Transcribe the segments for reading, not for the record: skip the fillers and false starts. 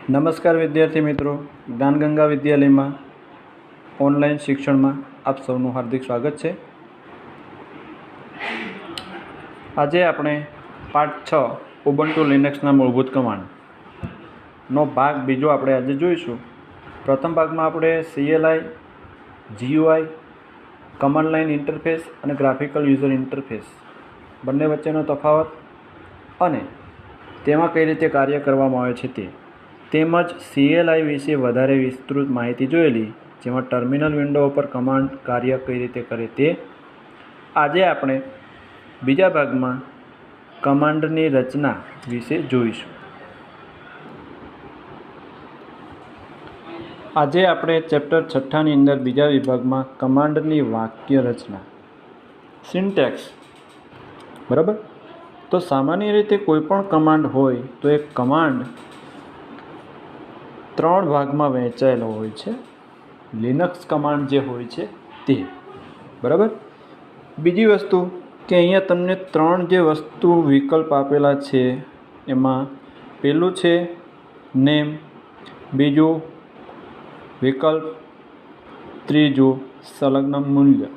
નમસ્કાર વિદ્યાર્થી મિત્રો, જ્ઞાનગંગા વિદ્યાલયમાં ઓનલાઈન શિક્ષણમાં આપ સૌનું હાર્દિક સ્વાગત છે। આજે આપણે પાઠ 6 ઉબુન્ટુ લિનક્સના મૂળભૂત કમાન્ડનો ભાગ બીજો આપણે આજે જોઈશું। પ્રથમ ભાગમાં આપણે CLI, GUI, command line interface અને ગ્રાફિકલ યુઝર ઇન્ટરફેસ બંને વચ્ચેનો તફાવત અને તેમાં કઈ રીતે કાર્ય કરવામાં આવે છે તે તેમજ CLI વિશે વધારે વિસ્તૃત માહિતી જોયેલી, જેમાં ટર્મિનલ વિન્ડો ઉપર કમાન્ડ કાર્ય કઈ રીતે કરે તે। આજે આપણે બીજા ભાગમાં કમાન્ડની રચના વિશે જોઈશું। આજે આપણે ચેપ્ટર 6ની અંદર બીજા વિભાગમાં કમાન્ડની વાક્ય રચના સિન્ટેક્સ, બરાબર। તો સામાન્ય રીતે કોઈ પણ કમાન્ડ હોય તો એ કમાન્ડ 3 ભાગમાં વહેંચાયેલો હોય છે। લિનક્સ કમાન્ડ જે હોય છે તે, બરાબર। બીજી વસ્તુ કે અહીંયા તમને 3 જે વસ્તુ વિકલ્પ આપેલા છે એમાં પહેલું છે નેમ, બીજું વિકલ્પ, ત્રીજું સંલગ્ન મૂલ્ય,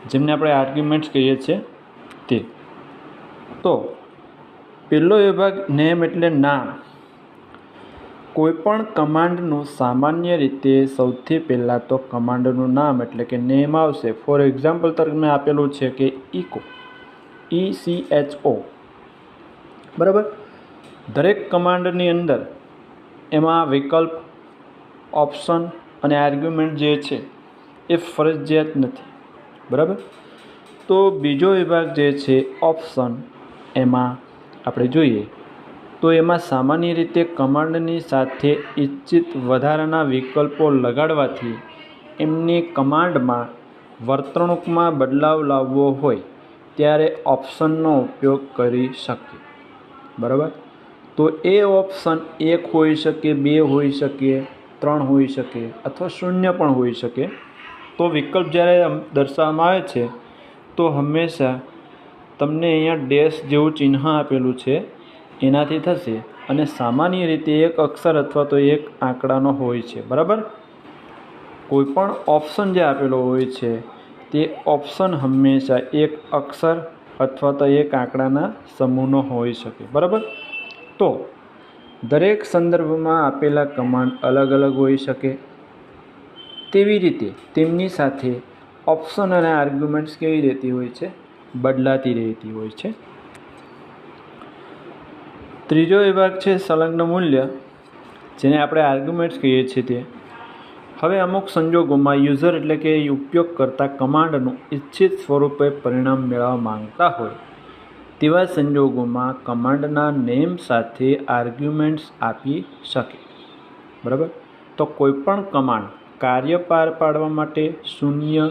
જેમને આપણે આર્ગ્યુમેન્ટ્સ કહીએ છીએ તે। તો પહેલો વિભાગ નેમ એટલે નામ। કોઈપણ કમાન્ડનું સામાન્ય રીતે સૌથી પહેલાં તો કમાન્ડનું નામ એટલે કે નેમ આવશે। ફોર એક્ઝામ્પલ તમને આપેલું છે કે ઇકો, ECHO, બરાબર। દરેક કમાન્ડની અંદર એમાં વિકલ્પ, ઓપ્શન અને આર્ગ્યુમેન્ટ જે છે એ ફરજિયાત નથી, બરાબર। તો બીજો વિભાગ જે છે ઓપ્શન, એમાં આપણે જોઈએ તો એમાં સામાન્ય રીતે કમાન્ડની સાથે ઇચ્છિત વધારાના વિકલ્પો લગાડવાથી એમની કમાન્ડમાં વર્તણૂકમાં બદલાવ લાવવો હોય ત્યારે ઓપ્શનનો ઉપયોગ કરી શકીએ, બરાબર। તો એ ઓપ્શન 1 હોઈ શકે, 2 હોઈ શકે, 3 હોઈ શકે અથવા 0 પણ હોઈ શકે। તો વિકલ્પ જ્યારે દર્શાવવામાં આવે છે તો હંમેશા તમને અહીંયા ડેશ જેવું ચિહ્ન આપેલું છે એનાથી થશે અને સામાન્ય રીતે એક અક્ષર અથવા તો એક આંકડાનો હોય છે, બરાબર। કોઈ પણ ઓપ્શન જે આપેલો હોય છે તે ઓપ્શન હંમેશા એક અક્ષર અથવા તો એક આંકડાના સમૂહનો હોઈ શકે, બરાબર। તો દરેક સંદર્ભમાં આપેલા કમાન્ડ અલગ અલગ હોઈ શકે, તેવી રીતે તેમની સાથે ઓપ્શન અને આર્ગ્યુમેન્ટ્સ કેવી રહેતી હોય છે, બદલાતી રહેતી હોય છે। ત્રીજો વિભાગ છે સંલગ્ન મૂલ્ય, જેને આપણે આર્ગ્યુમેન્ટ્સ કહીએ છીએ તે। હવે અમુક સંજોગોમાં યુઝર એટલે કે ઉપયોગકર્તા કમાન્ડનું ઇચ્છિત સ્વરૂપે પરિણામ મેળવવા માંગતા હોય તેવા સંજોગોમાં કમાન્ડના નેમ સાથે આર્ગ્યુમેન્ટ્સ આપી શકે, બરાબર। તો કોઈપણ કમાન્ડ કાર્ય પાર પાડવા માટે 0,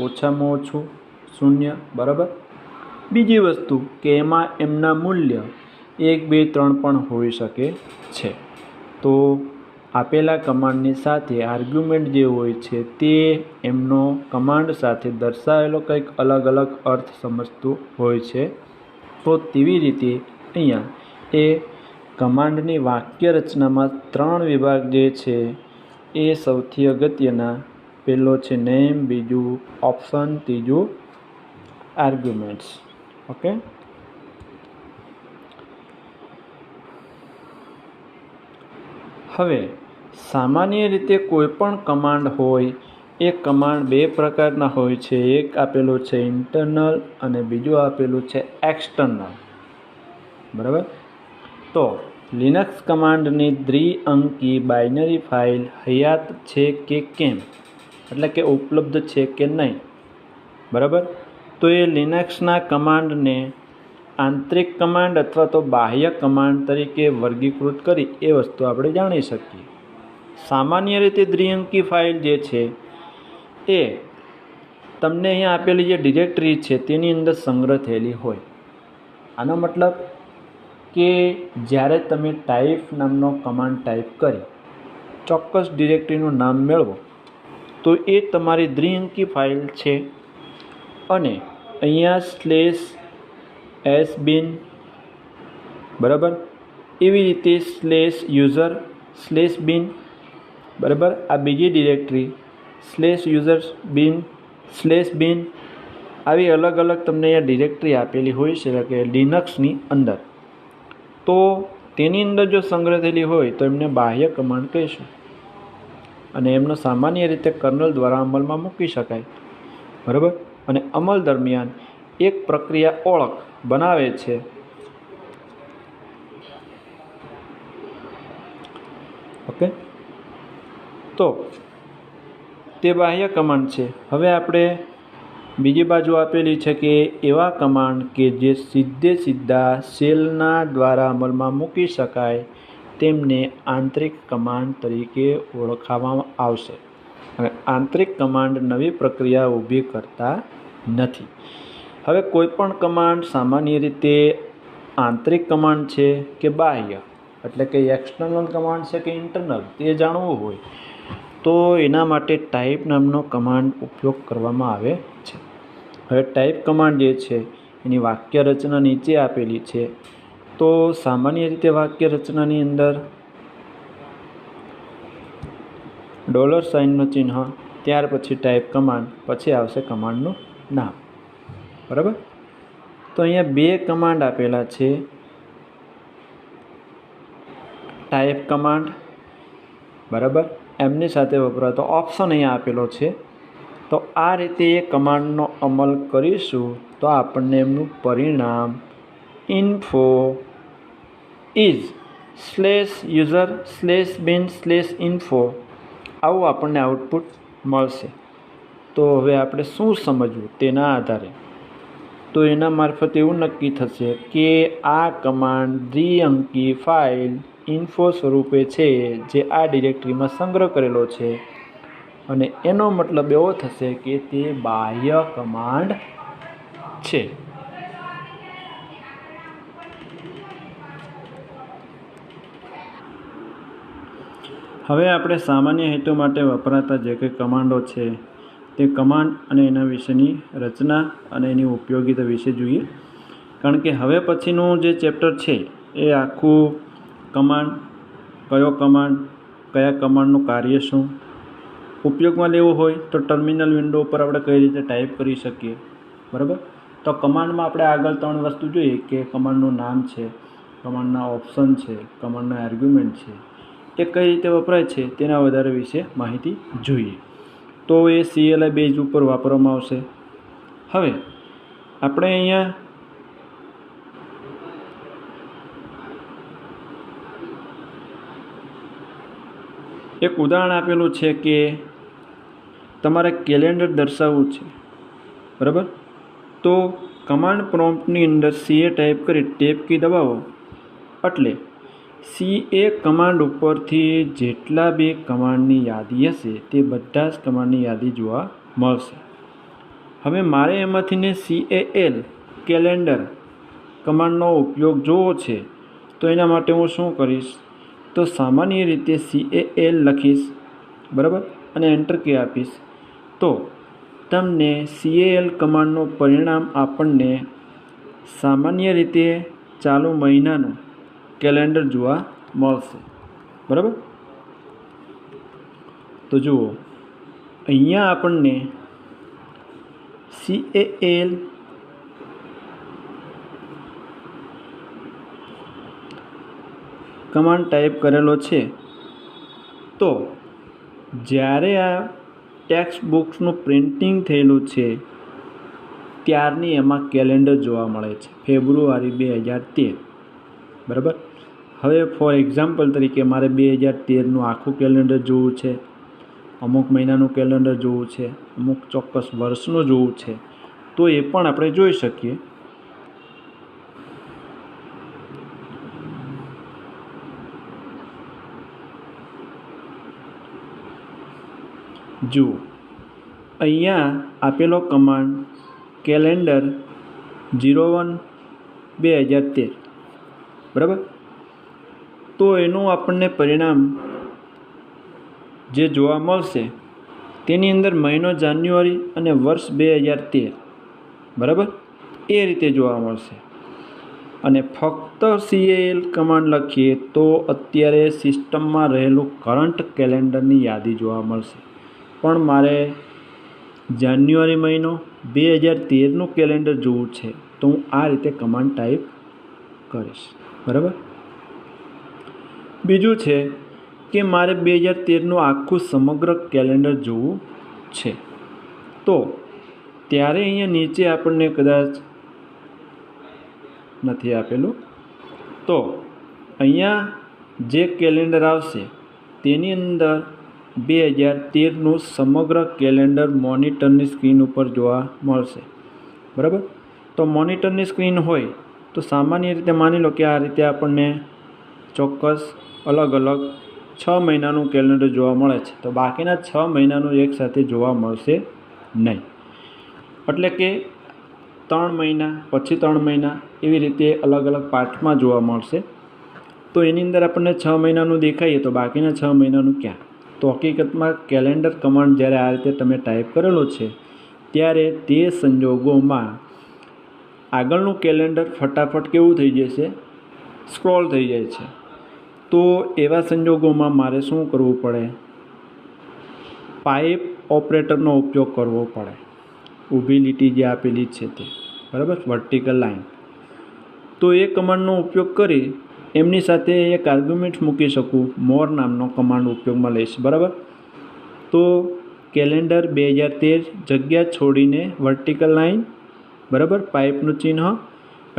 ઓછામાં ઓછું 0, બરાબર। બીજી વસ્તુ કે એમાં એમના મૂલ્ય 1, 2, 3 પણ હોઈ શકે છે। તો આપેલા કમાન્ડની સાથે આર્ગ્યુમેન્ટ જે હોય છે તે એમનો કમાન્ડ સાથે દર્શાવેલો કંઈક અલગ અલગ અર્થ સમજતું હોય છે। તો તેવી રીતે અહીંયા એ કમાન્ડની વાક્ય રચનામાં 3 વિભાગ જે છે એ સૌથી અગત્યના, પહેલો છે નેમ, બીજું ઓપ્શન, ત્રીજું આર્ગ્યુમેન્ટ્સ, ઓકે। હવે સામાન્ય રીતે કોઈ પણ કમાન્ડ હોય એ કમાન્ડ 2 પ્રકારના હોય છે। એક આપેલું છે ઇન્ટરનલ અને બીજું આપેલું છે એક્સટર્નલ, બરાબર। તો લિનક્સ કમાન્ડની દ્વિઅંકી બાઇનરી ફાઇલ હયાત છે કે કેમ, એટલે કે ઉપલબ્ધ છે કે નહીં, બરાબર। તો એ લિનક્સના કમાન્ડને આંતરિક કમાન્ડ અથવા તો બાહ્ય કમાન્ડ તરીકે વર્ગીકૃત કરી એ વસ્તુ આપણે જાણી શકીએ। સામાન્ય રીતે દ્વિઅંકી ફાઇલ જે છે એ તમને અહીંયા આપેલી જે ડિરેક્ટરી છે તેની અંદર સંગ્રહ થયેલી હોય। આનો મતલબ કે જ્યારે તમે ટાઈપ નામનો કમાન્ડ ટાઈપ કરી ચોક્કસ ડિરેક્ટરીનું નામ મેળવો તો એ તમારી દ્વિઅંકી ફાઇલ છે અને અહીંયા /sbin, બરાબર, એવી રીતે /user /bin, બરાબર, આ બીજી ડિરેક્ટરી /user bin આવી અલગ અલગ તમને અહીંયા ડિરેક્ટરી આપેલી હોય છે કે લિનક્સની અંદર. તો તેની અંદર જો સંગ્રહ થયેલી હોય તો એમને બાહ્ય કમાન્ડ કહીશું અને એમનો સામાન્ય રીતે કર્નલ દ્વારા અમલમાં મૂકી શકાય, બરાબર. અને અમલ દરમિયાન એક પ્રક્રિયા ઓળખ બનાવે છે. ઓકે, તો તે બાહ્ય કમાન્ડ છે. હવે આપણે બીજી બાજુ આપેલી છે કે એવા કમાન્ડ કે જે સીધા શેલના દ્વારા અમલમાં મૂકી શકાય તેમને આંતરિક કમાન્ડ તરીકે ઓળખવામાં આવશે. હવે આંતરિક કમાન્ડ નવી પ્રક્રિયા ઊભી કરતા નથી. હવે કોઈ પણ કમાન્ડ સામાન્ય રીતે આંતરિક કમાન્ડ છે કે બાહ્ય, એટલે કે એક્સટર્નલ કમાન્ડ છે કે ઇન્ટરનલ, તે જાણવું હોય તો એના માટે ટાઈપ નામનો કમાન્ડ ઉપયોગ કરવામાં આવે છે. હવે ટાઈપ કમાન્ડ જે છે એની વાક્ય રચના નીચે આપેલી છે. તો સામાન્ય રીતે વાક્ય રચનાની અંદર $સાઇનનું ચિહ્ન, ત્યાર પછી ટાઈપ કમાન્ડ, પછી આવશે કમાન્ડનું નામ, બરાબર. તો અહીંયા બે કમાન્ડ આપેલા છે, ટાઈપ કમાન્ડ, બરાબર, એમની સાથે વપરાતો ઓપ્શન અહીંયા આપેલો છે. તો આ રીતે એ કમાન્ડનો અમલ કરીશું તો આપણને એમનું પરિણામ info is /user /bin /info આવું આપણને આઉટપુટ મળશે. તો હવે આપણે શું સમજવું તેના આધારે તો એના મારફત એવું નક્કી થશે કે આ કમાન્ડ દ્વિઅંકી ફાઇલ info સ્વરૂપે છે જે આ ડિરેક્ટરીમાં સંગ્રહ કરેલો છે, અને એનો મતલબ એવો થશે કે તે બાહ્ય કમાન્ડ છે. હવે આપણે સામાન્ય હેતુ માટે વપરાતા જે કંઈ કમાન્ડો છે તે કમાન્ડ અને એના વિશેની રચના અને એની ઉપયોગિતા વિશે જોઈએ. કારણ કે હવે પછીનું જે ચેપ્ટર છે એ આખું કમાન્ડ, કયો કમાન્ડ, કયા કમાન્ડનું કાર્ય શું, ઉપયોગમાં લેવું હોય તો ટર્મિનલ વિન્ડો ઉપર આપણે કઈ રીતે ટાઈપ કરી શકીએ, બરાબર. તો કમાન્ડમાં આપણે આગળ 3 વસ્તુ જોઈએ કે કમાન્ડનું નામ છે, કમાન્ડના ઓપ્શન છે, કમાન્ડના આર્ગ્યુમેન્ટ છે, એ કઈ રીતે વપરાય છે તેના વધારે વિશે માહિતી જોઈએ. તો એ CLI બેઝ ઉપર વાપરવામાં આવશે. હવે આપણે અહીંયા એક ઉદાહરણ આપેલું છે કે તમારે કેલેન્ડર દર્શાવવું છે, બરાબર. તો કમાન્ડ પ્રોમ્પ્ટની અંદર CA ટાઈપ કરી ટેબ કી દબાવો એટલે CA કમાન્ડ ઉપરથી જેટલા બી કમાન્ડની યાદી હશે તે બધા જ કમાન્ડની યાદી જોવા મળશે. હવે મારે એમાંથીને CAL કેલેન્ડર કમાન્ડનો ઉપયોગ જોવો છે તો એના માટે હું શું કરીશ તો સામાન્ય રીતે CAL લખીશ, બરાબર, અને એન્ટર કી આપીશ. તો તમને CAL કમાન્ડનું પરિણામ આપણને સામાન્ય રીતે ચાલુ મહિનાનું કેલેન્ડર જોવા મળશે, બરાબર. તો જુઓ અહીંયા આપણને CAL કમાન્ડ ટાઈપ કરેલો છે. તો જ્યારે આ ટેક્સ્ટ બુક્સનું પ્રિન્ટિંગ થયેલું છે ત્યારની એમાં કેલેન્ડર જોવા મળે છે, ફેબ્રુઆરી 2013, બરાબર. હવે ફોર એક્ઝામ્પલ તરીકે મારે 2013નું આખું કેલેન્ડર જોવું છે, અમુક મહિનાનું કેલેન્ડર જોવું છે, અમુક ચોક્કસ વર્ષનું જોવું છે, તો એ પણ આપણે જોઈ શકીએ. જુઓ અહીંયા આપેલો કમાન્ડ કેલેન્ડર 01/2013, બરાબર. તો એનું આપણને પરિણામ જે જોવા મળશે તેની અંદર મહિનો જાન્યુઆરી અને વર્ષ 2013, બરાબર, એ રીતે જોવા મળશે. અને ફક્ત CAL કમાન્ડ લખીએ તો અત્યારે સિસ્ટમમાં રહેલું કરંટ કેલેન્ડરની યાદી જોવા મળશે. પણ મારે જાન્યુઆરી મહિનો 2013નું કેલેન્ડર જોવું છે તો હું આ રીતે કમાન્ડ ટાઈપ કરીશ. બરાબર. બીજું છે કે મારે 2013નું આખું સમગ્ર કેલેન્ડર જોવું છે તો ત્યારે અહીંયા નીચે આપણને કદાચ નથી આપેલું, તો અહીંયા જે કેલેન્ડર આવશે તેની અંદર 2013નું સમગ્ર કેલેન્ડર મોનિટરની સ્ક્રીન ઉપર જોવા મળશે. બરાબર. તો મોનિટરની સ્ક્રીન હોય તો સામાન્ય રીતે માની લો કે આ રીતે આપણને ચોક્કસ અલગ અલગ 6 મહિનાનું કેલેન્ડર જોવા મળે છે, તો બાકીના 6 મહિનાનું એકસાથે જોવા મળશે નહીં. એટલે કે 3 મહિના પછી 3 મહિના એવી રીતે અલગ અલગ પાર્ટમાં જોવા મળશે. તો એની અંદર આપણને 6 મહિનાનું દેખાઈએ તો બાકીના 6 મહિનાનું ક્યાં? તો હકીકતમાં કેલેન્ડર કમાન્ડ જ્યારે આ રીતે તમે ટાઈપ કરેલો છે ત્યારે તે સંજોગોમાં આગળનું કેલેન્ડર ફટાફટ કેવું થઈ જશે? સ્ક્રોલ થઈ જાય છે. તો એવા સંજોગોમાં મારે શું કરવું પડે? પાઇપ ઓપરેટરનો ઉપયોગ કરવો પડે. ઊભી લીટી જે આપેલી છે તે, બરાબર, વર્ટિકલ લાઇન. તો એ કમાન્ડનો ઉપયોગ કરી એમની સાથે એક આર્ગ્યુમેન્ટ મૂકી શકું, મોર નામનો કમાન્ડ ઉપયોગમાં લઈશ. બરાબર. તો કેલેન્ડર 2013 જગ્યા છોડીને વર્ટિકલ લાઇન, બરાબર, પાઇપનું ચિહ્ન,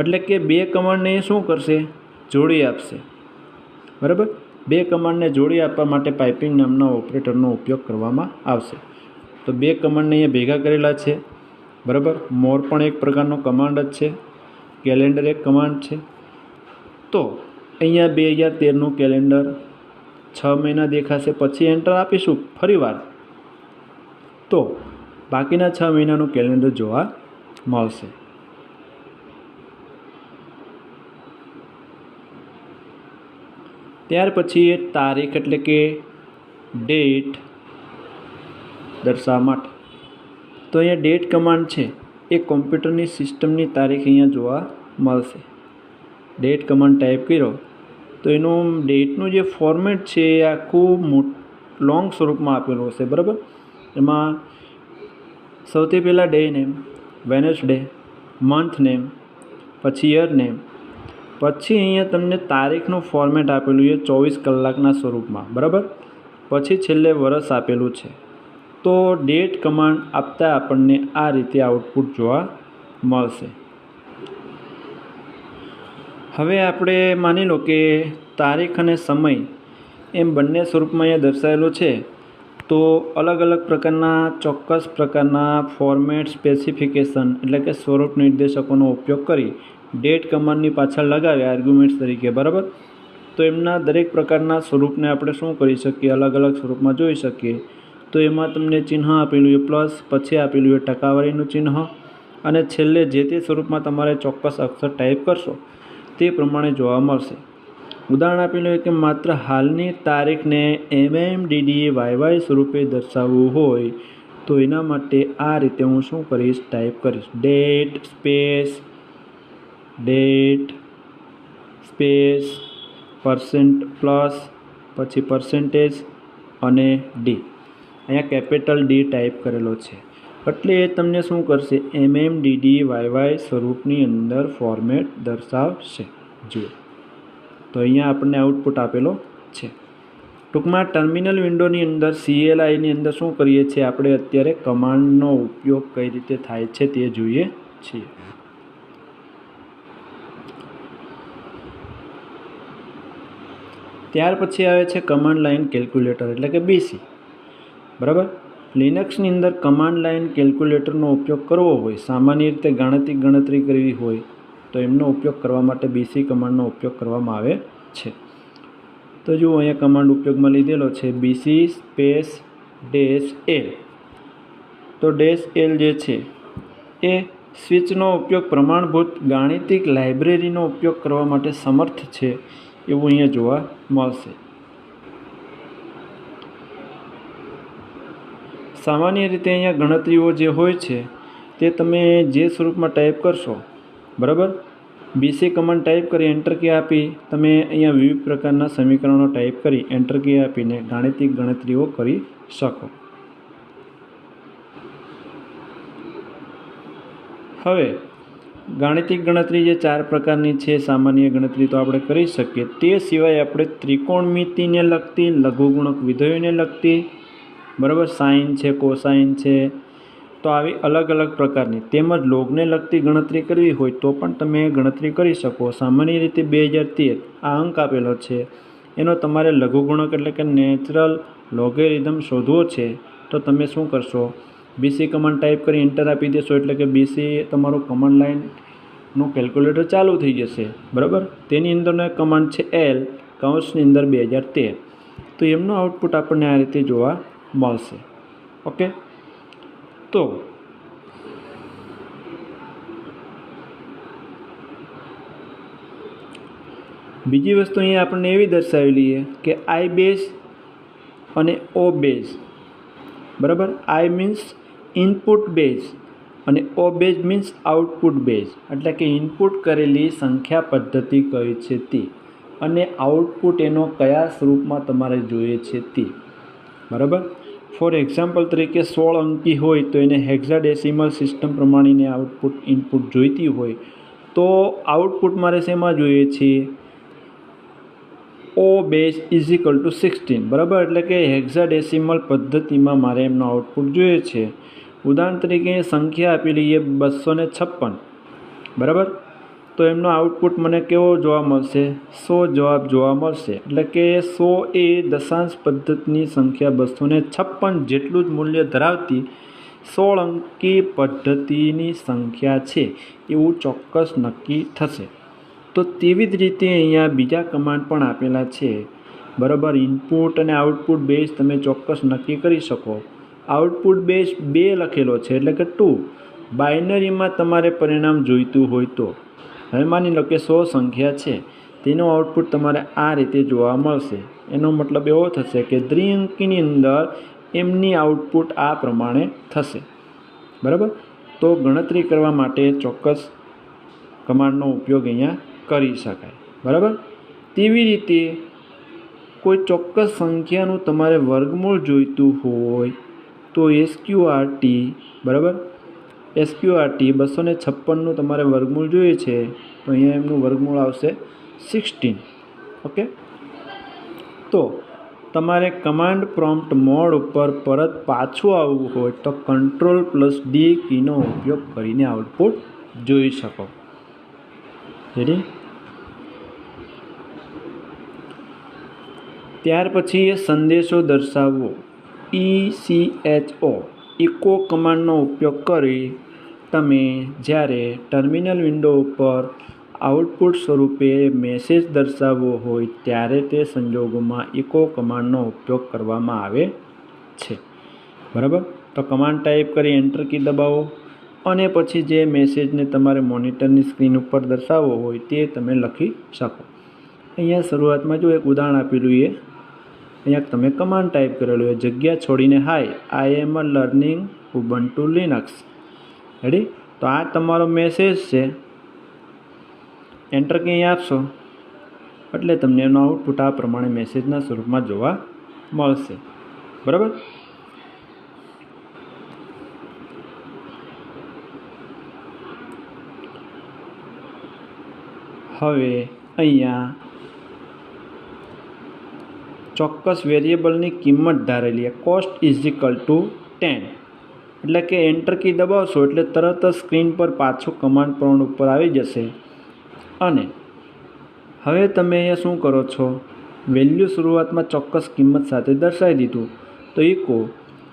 એટલે કે 2 કમાન્ડને એ શું કરશે? જોડી આપશે. બરાબર. 2 કમાન્ડને જોડી આપવા માટે પાઇપિંગ નામના ઓપરેટરનો ઉપયોગ કરવામાં આવશે. તો 2 કમાન્ડને અહીંયા ભેગા કરેલા છે. બરાબર. મોર પણ એક પ્રકારનો કમાન્ડ જ છે, કેલેન્ડર એક કમાન્ડ છે. તો અહીંયા 2013નું કેલેન્ડર 6 મહિના દેખાશે. પછી એન્ટર આપીશું ફરીવાર તો બાકીના 6 મહિનાનું કેલેન્ડર જોવા મળશે. ત્યાર પછી એ તારીખ એટલે કે ડેટ દર્શાવવા માટે તો અહીંયા ડેટ કમાન્ડ છે એ કોમ્પ્યુટરની સિસ્ટમની તારીખ અહીંયા જોવા મળશે. ડેટ કમાન્ડ ટાઈપ કર્યો તો એનું ડેટનું જે ફોર્મેટ છે એ આખું લોંગ સ્વરૂપમાં આપેલું હશે. બરાબર. એમાં સૌથી પહેલાં day name, Wednesday, month name, પછી યર નેમ, પછી અહીંયા તમને તારીખનું ફોર્મેટ આપેલું છે 24 કલાકના સ્વરૂપમાં. બરાબર. પછી છેલ્લે વર્ષ આપેલું છે. તો ડેટ કમાન્ડ આપતા આપણને આ રીતે આઉટપુટ જોવા મળશે. હવે આપણે માની લો કે તારીખ અને સમય એમ બંને સ્વરૂપમાં અહીંયા દર્શાવેલું છે. તો અલગ અલગ પ્રકારના ચોક્કસ પ્રકારના ફોર્મેટ સ્પેસિફિકેશન એટલે કે સ્વરૂપ નિર્દેશકોનો ઉપયોગ કરી ડેટ કમાન્ડની પાછળ લગાવે આર્ગ્યુમેન્ટ્સ તરીકે. બરાબર. તો એમના દરેક પ્રકારના સ્વરૂપને આપણે શું કરી શકીએ? અલગ અલગ સ્વરૂપમાં જોઈ શકીએ. તો એમાં તમને ચિહ્ન આપેલું છે પ્લસ, પછી આપેલું છે ટકાવારીનું ચિહ્ન, અને છેલ્લે જે તે સ્વરૂપમાં તમારે ચોક્કસ અક્ષર ટાઈપ કરશો તે પ્રમાણે જોવા મળશે. ઉદાહરણ આપેલું છે કે માત્ર હાલની તારીખને MMDDAYY સ્વરૂપે દર્શાવવું હોય તો એના માટે આ રીતે હું શું કરીશ? ટાઈપ કરીશ ડેટ સ્પેસ % પ્લસ પછી પર્સન્ટેજ અને ડી. અહીંયા કેપિટલ ડી ટાઈપ કરેલો છે એટલે એ તમને શું કરશે? MMDDYY સ્વરૂપની અંદર ફોર્મેટ દર્શાવશે. જુઓ તો અહીંયા આપણને આઉટપુટ આપેલો છે. ટૂંકમાં ટર્મિનલ વિન્ડોની અંદર CLIની અંદર શું કરીએ છીએ? આપણે અત્યારે કમાન્ડનો ઉપયોગ કઈ રીતે થાય છે તે જોઈએ છીએ. ત્યાર પછી આવે છે કમાન્ડ લાઇન કેલ્ક્યુલેટર એટલે કે BC. બરાબર. લિનક્સની અંદર કમાન્ડ લાઇન કેલ્ક્યુલેટરનો ઉપયોગ કરવો હોય, સામાન્ય રીતે ગાણિતિક ગણતરી કરવી હોય તો એમનો ઉપયોગ કરવા માટે BC કમાન્ડનો ઉપયોગ કરવામાં આવે છે. તો જુઓ અહીંયા કમાન્ડ ઉપયોગમાં લીધેલો છે BC સ્પેસ -L. તો -L જે છે એ સ્વિચનો ઉપયોગ પ્રમાણભૂત ગાણિતિક લાઇબ્રેરીનો ઉપયોગ કરવા માટે સમર્થ છે એવું અહીંયા જોવા મળશે. સામાન્ય રીતે અહીંયા ગણતરીઓ જે હોય છે તે તમે જે સ્વરૂપમાં ટાઈપ કરશો, બરાબર, BC કમાન્ડ ટાઈપ કરી એન્ટર કી આપી તમે અહીંયા વિવિધ પ્રકારના સમીકરણો ટાઈપ કરી એન્ટર કી આપીને ગાણિતિક ગણતરીઓ કરી શકો। હવે ગાણિતિક ગણતરી જે 4 પ્રકારની છે, સામાન્ય ગણતરી તો આપણે કરી શકીએ, તે સિવાય આપણે ત્રિકોણમિતિને લગતી, લઘુગુણક વિધેયોને લગતી, બરાબર, સાઇન છે, કોસાઇન છે, તો આવી અલગ અલગ પ્રકારની તેમજ લોગને લગતી ગણતરી કરવી હોય તો પણ તમે ગણતરી કરી શકો। સામાન્ય રીતે 2013 આ અંક આપેલો છે, એનો તમારે લઘુગુણક એટલે કે નેચરલ લોગેરિધમ શોધવો છે, તો તમે શું કરશો? BC કમાન્ડ ટાઈપ કરી એન્ટર આપી દેશો એટલે કે BC તમારું કમાન્ડ લાઇનનું કેલ્ક્યુલેટર ચાલુ થઈ જશે, બરાબર। તેની અંદરનો એક કમાન્ડ છે L કૌંસની અંદર 2013, તો એમનું આઉટપુટ આપણને આ રીતે જોવા મળશે। ઓકે, તો બીજી વસ્તુ અહીંયા આપણને એવી દર્શાવેલી છે કે I બેઝ અને O બેઝ, બરાબર। I મીન્સ ઇનપુટ બેઝ અને O base means output base, એટલે કે ઇનપુટ કરેલી સંખ્યા પદ્ધતિ કઈ છે તે અને આઉટપુટ એનો કયા સ્વરૂપમાં તમારે જોઈએ છે તે, બરાબર। ફોર એક્ઝામ્પલ તરીકે 16 અંકી હોય તો એને હેક્સાડેસિમલ સિસ્ટમ પ્રમાણેની આઉટપુટ ઇનપુટ જોઈતી હોય તો આઉટપુટ મારે શેમાં જોઈએ છે? O base is equal to 16, બરાબર, એટલે કે હેક્સાડેસિમલ પદ્ધતિમાં મારે એમનો આઉટપુટ જોઈએ છે। ઉદાહરણ તરીકે સંખ્યા આપેલી છે 256, બરાબર, તો એમનો આઉટપુટ મને કેવો જોવા મળશે? 100 જવાબ જોવા મળશે, એટલે કે 100 એ દશાંશ પદ્ધતિની સંખ્યા 256 જેટલું જ મૂલ્ય ધરાવતી 16 અંકી પદ્ધતિની સંખ્યા છે એવું ચોક્કસ નક્કી થશે। તો તેવી જ રીતે અહીંયા બીજા કમાન્ડ પણ આપેલા છે, બરાબર। ઇનપુટ અને આઉટપુટ બેઝ તમે ચોક્કસ નક્કી કરી શકો। આઉટપુટ બેઝ 2 લખેલો છે એટલે કે 2, બાઇનરીમાં તમારે પરિણામ જોઈતું હોય તો હવે માની લો કે 100 સંખ્યા છે, તેનું આઉટપુટ તમારે આ રીતે જોવા મળશે। એનો મતલબ એવો થશે કે દ્વિઅંકીની અંદર એમની આઉટપુટ આ પ્રમાણે થશે, બરાબર। તો ગણતરી કરવા માટે ચોક્કસ કમાન્ડનો ઉપયોગ અહીંયા કરી શકાય, બરાબર। તેવી રીતે કોઈ ચોક્કસ સંખ્યાનું તમારે વર્ગમૂળ જોઈતું હોય તો SQRT, બરાબર, SQRT 256નું તમારે વર્ગમૂળ જોઈએ છે તો અહીંયા એમનું વર્ગમૂળ આવશે 16। ઓકે, તો તમારે કમાન્ડ પ્રોમ્પ્ટ મોડ ઉપર પરત પાછું આવવું હોય તો Ctrl+D કીનો ઉપયોગ કરીને આઉટપુટ જોઈ શકો। રેડી? ત્યાર પછી એ સંદેશો દર્શાવવો, ECHO ઇકો કમાન્ડનો ઉપયોગ કરી તમે જ્યારે ટર્મિનલ વિન્ડો ઉપર આઉટપુટ સ્વરૂપે મેસેજ દર્શાવવો હોય ત્યારે તે સંજોગોમાં ઇકો કમાન્ડનો ઉપયોગ કરવામાં આવે છે, બરાબર। તો કમાન્ડ ટાઈપ કરી એન્ટર કી દબાવો અને પછી જે મેસેજને તમારે મોનિટરની સ્ક્રીન ઉપર દર્શાવવો હોય તે તમે લખી શકો। અહીંયા શરૂઆતમાં જો એક ઉદાહરણ આપેલું છે, અહીંયા તમે કમાન્ડ ટાઈપ કરેલું છે, જગ્યા છોડીને હાય આઈ એમ અ લર્નિંગ ઉબુન્ટુ લિનક્સ, રેડી? તો આ તમારો મેસેજ છે, એન્ટર કી અહીં આપશો એટલે તમને એનો આઉટપુટ આ પ્રમાણે મેસેજના સ્વરૂપમાં જોવા મળશે, બરાબર। હવે અહીંયા ચોક્કસ વેરિયેબલની કિંમત ધારેલી છે, કોસ્ટ ઇઝ ઇક્વલ ટુ 10, એટલે કે એન્ટર કી દબાવશો એટલે તરત જ સ્ક્રીન પર પાછો કમાન્ડ પ્રોમ્પ્ટ ઉપર આવી જશે અને હવે તમે અહીંયા શું કરો છો? વેલ્યુ શરૂઆતમાં ચોક્કસ કિંમત સાથે દર્શાવી દીધું તો ઇકો,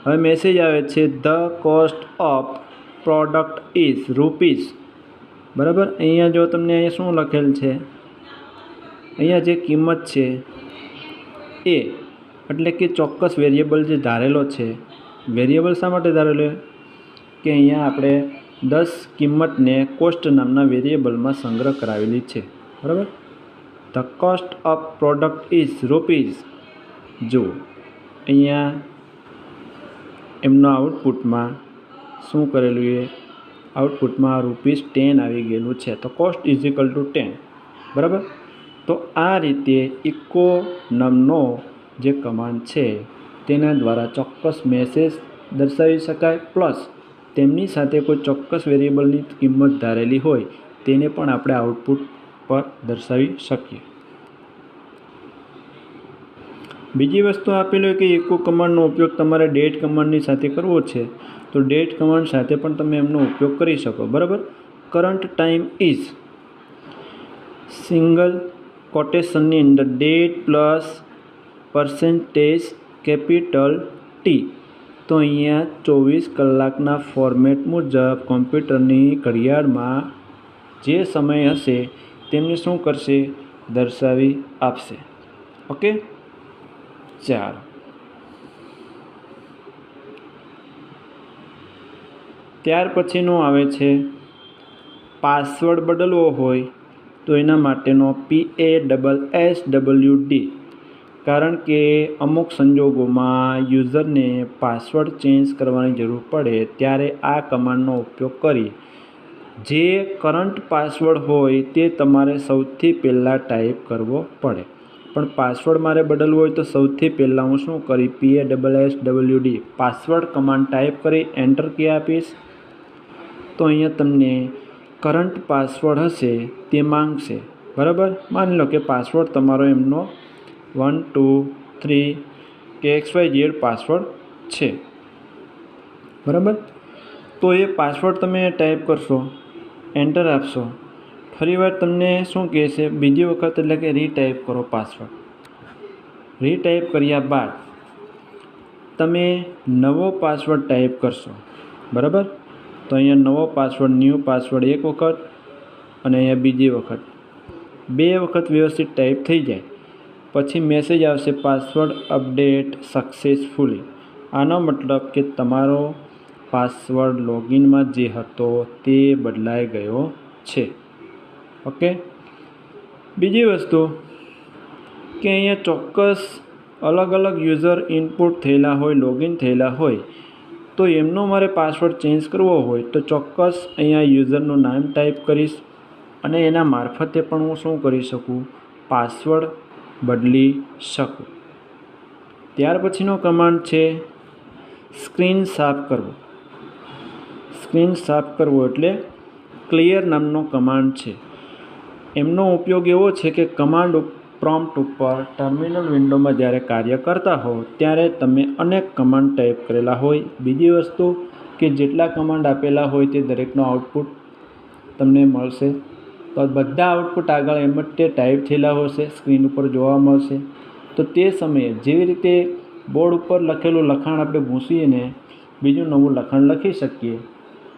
હવે મેસેજ આવે છે the cost of product is rupees, બરાબર। અહીંયા જો તમને અહીંયા શું લખેલ છે, અહીંયા જે કિંમત છે એ એટલે કે ચોક્કસ વેરિયેબલ જે ધારેલો છે, વેરિયેબલ શા માટે ધારેલો કે અહીંયા આપણે 10 કિંમતને કોસ્ટ નામના વેરિયેબલમાં સંગ્રહ કરાવેલી છે, બરાબર। The cost of product is rupees, જો અહીંયા એમના આઉટપુટમાં શું કરેલું છે? આઉટપુટમાં ₹10 આવી ગયેલું છે, તો કોસ્ટ ઇઝ ઇક્વલ ટુ 10, બરાબર. તો આ રીતે ઇકો નામનો જે કમાન્ડ છે તેના દ્વારા ચોક્કસ મેસેજ દર્શાવી શકાય, પ્લસ તેમની સાથે કોઈ ચોક્કસ વેરિયેબલની કિંમત ધારેલી હોય તેને પણ આપણે આઉટપુટ પર દર્શાવી શકીએ. બીજી વસ્તુ આપેલી હોય કે ઇકો કમાન્ડનો ઉપયોગ તમારે ડેટ કમાન્ડની સાથે કરવો છે, તો ડેટ કમાન્ડ સાથે પણ તમે એમનો ઉપયોગ કરી શકો, બરાબર. કરંટ ટાઈમ ઇઝ સિંગલ કોટેશનની અંદર ડેટ પ્લસ % કેપિટલ ટી. તો અહીંયા 24 કલાકના ફોર્મેટ મુજબ કોમ્પ્યુટરની ઘડિયાળમાં જે સમય હશે તેમને શું કરશે, દર્શાવી આપશે. ઓકે, ચાલો. ત્યાર પછીનું આવે છે પાસવર્ડ બદલવો હોય તો એના માટેનો PASSWD. કારણ કે અમુક સંજોગોમાં યુઝરને પાસવર્ડ ચેન્જ કરવાની જરૂર પડે ત્યારે આ કમાન્ડનો ઉપયોગ કરી જે કરંટ પાસવર્ડ હોય તે તમારે સૌથી પહેલાં ટાઈપ કરવો પડે. પણ પાસવર્ડ મારે બદલવો હોય તો સૌથી પહેલાં હું શું કરી PASSWD પાસવર્ડ કમાન્ડ ટાઈપ કરી એન્ટર કી આપીશ. તો અહીંયા તમને કરંટ પાસવર્ડ હશે તે માંગશે, બરાબર. માની લો કે પાસવર્ડ તમારો એમનો 1 2 3 કે XYZ પાસવર્ડ છે, બરાબર. તો એ પાસવર્ડ તમે ટાઈપ કરશો, એન્ટર આપશો, ફરીવાર તમને શું કહેશે, બીજી વખત એટલે કે રીટાઈપ કરો પાસવર્ડ. રીટાઈપ કર્યા બાદ તમે નવો પાસવર્ડ ટાઈપ કરશો, બરાબર. તો અહીંયા નવો પાસવર્ડ ન્યૂ પાસવર્ડ એક વખત અને અહીંયા બીજી વખત 2 વખત વ્યવસ્થિત ટાઈપ થઈ જાય પછી મેસેજ આવશે પાસવર્ડ અપડેટ સક્સેસફુલી. આનો મતલબ કે તમારો પાસવર્ડ લોગિનમાં જે હતો તે બદલાઈ ગયો છે. ઓકે. બીજી વસ્તુ કે અહીંયા ચોક્કસ અલગ અલગ યુઝર ઇનપુટ થયેલા હોય, લોગિન થયેલા હોય, તો એમનો મારે પાસવર્ડ ચેન્જ કરવો હોય તો ચોક્કસ અહીંયા યુઝરનું નામ ટાઈપ કરીશ અને એના મારફતે પણ હું શું કરી શકું, પાસવર્ડ બદલી શકું. ત્યાર પછીનો કમાન્ડ છે સ્ક્રીન સાફ કરવો. સ્ક્રીન સાફ કરવો એટલે ક્લિયર નામનો કમાન્ડ છે. એમનો ઉપયોગ એવો છે કે કમાન્ડ પ્રોમ્પ્ટ ઉપર ટર્મિનલ વિન્ડોમાં જ્યારે કાર્ય કરતા હો ત્યારે તમે અનેક કમાન્ડ ટાઈપ કરેલા હોય. બીજી વસ્તુ કે જેટલા કમાન્ડ આપેલા હોય તે દરેકનો આઉટપુટ તમને મળશે. તો બધા આઉટપુટ આગળ એમ જ તે ટાઈપ થયેલા હશે, સ્ક્રીન ઉપર જોવા મળશે. તો તે સમયે જેવી રીતે બોર્ડ ઉપર લખેલું લખાણ આપણે ભૂંસીને બીજું નવું લખાણ લખી શકીએ,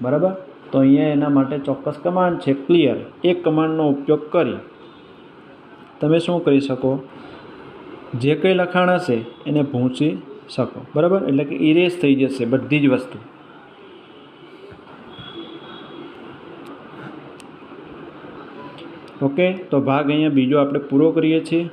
બરાબર. તો અહીંયા એના માટે ચોક્કસ કમાન્ડ છે ક્લિયર. એ કમાન્ડનો ઉપયોગ કરી તમે શું કરી શકો, જે કંઈ લખાણ હશે એને ભૂંસી શકો, બરાબર. એટલે કે ઇરેઝ થઈ જશે બધી જ વસ્તુ. ઓકે, તો ભાગ અહીંયા બીજો આપણે પૂરો કરીએ છીએ.